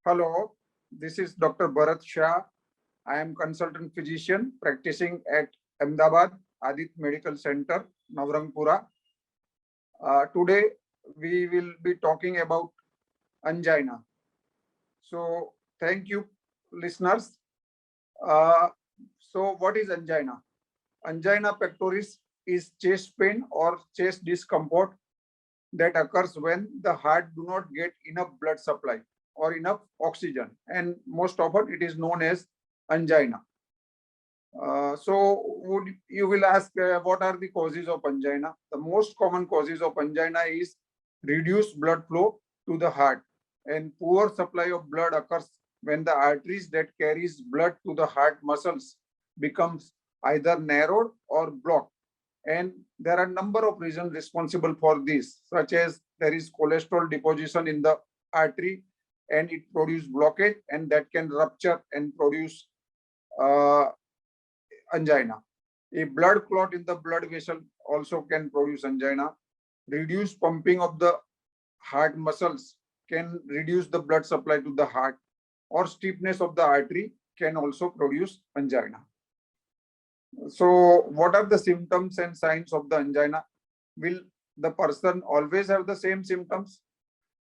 Hello, this is Dr. Bharat Shah. I am consultant physician practicing at Ahmedabad Adit Medical Center, Navrangpura. Today we will be talking about angina. So thank you, listeners. Uh, so what is angina? Angina pectoris is chest pain or chest discomfort that occurs when the heart do not get enough blood supply or enough oxygen, and most often it is known as angina. So you will ask, what are the causes of angina? The most common causes of angina is reduced blood flow to the heart, and poor supply of blood occurs when the arteries that carries blood to the heart muscles becomes either narrowed or blocked. And there are a number of reasons responsible for this, such as there is cholesterol deposition in the artery and it produces blockage, and that can rupture and produce uh, angina. A blood clot in the blood vessel also can produce angina. Reduced pumping of the heart muscles can reduce the blood supply to the heart, or stiffness of the artery can also produce angina. So, what are the symptoms and signs of the angina? Will the person always have the same symptoms?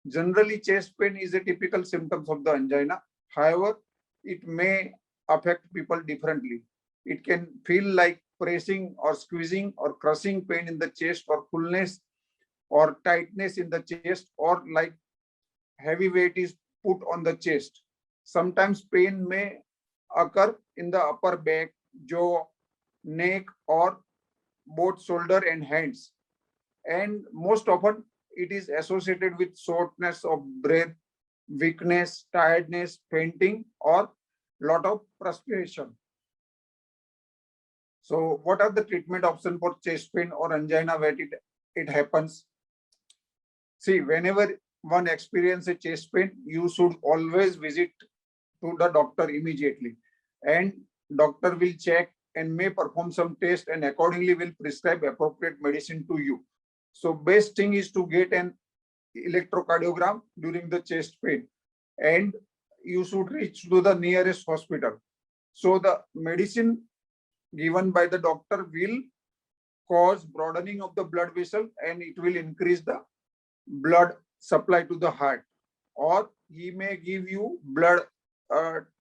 Generally, chest pain is a typical symptom of the angina. However, it may affect people differently. It can feel like pressing or squeezing or crushing pain in the chest, or fullness or tightness in the chest, or like heavy weight is put on the chest. Sometimes pain may occur in the upper back, jaw, neck, or both shoulder and hands. And most often it is associated with shortness of breath, weakness, tiredness, fainting, or lot of frustration. So what are the treatment options for chest pain or angina when it happens? See, whenever one experiences a chest pain, you should always visit to the doctor immediately, and doctor will check and may perform some test and accordingly will prescribe appropriate medicine to you. So best thing is to get an electrocardiogram during the chest pain, and you should reach to the nearest hospital. So the medicine given by the doctor will cause broadening of the blood vessel, and it will increase the blood supply to the heart, or he may give you blood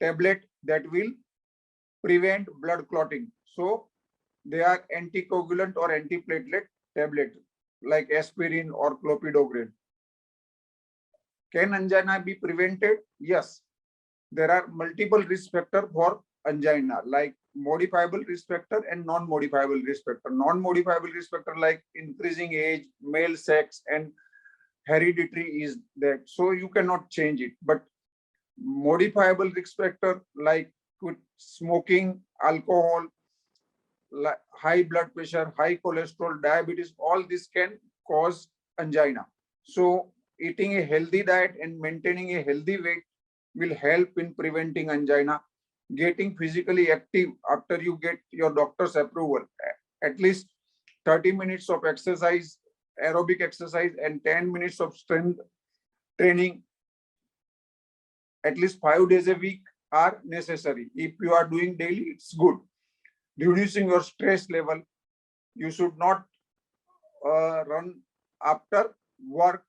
tablet that will prevent blood clotting. So they are anticoagulant or antiplatelet tablet like aspirin or clopidogrel. Can angina be prevented? Yes. There are multiple risk factors for angina, like modifiable risk factor and non-modifiable risk factor. Non-modifiable risk factor like increasing age, male sex, and hereditary is that. So you cannot change it. But modifiable risk factor like smoking, alcohol, high blood pressure, high cholesterol, diabetes, all this can cause angina. So eating a healthy diet and maintaining a healthy weight will help in preventing angina. Getting physically active after you get your doctor's approval, at least 30 minutes of exercise, aerobic exercise, and 10 minutes of strength training at least 5 days a week are necessary. If you are doing daily, it's good. Reducing your stress level. You should not run after work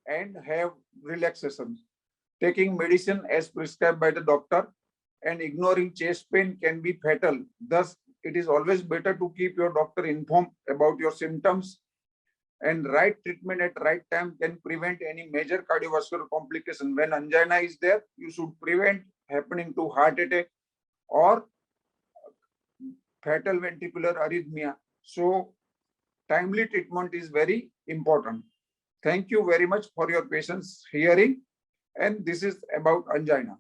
and have relaxation. Taking medicine as prescribed by the doctor and ignoring chest pain can be fatal. Thus, it is always better to keep your doctor informed about your symptoms, and right treatment at right time can prevent any major cardiovascular complication. When angina is there, you should prevent happening to heart attack or fatal ventricular arrhythmia. So timely treatment is very important. Thank you very much for your patience hearing, and this is about angina.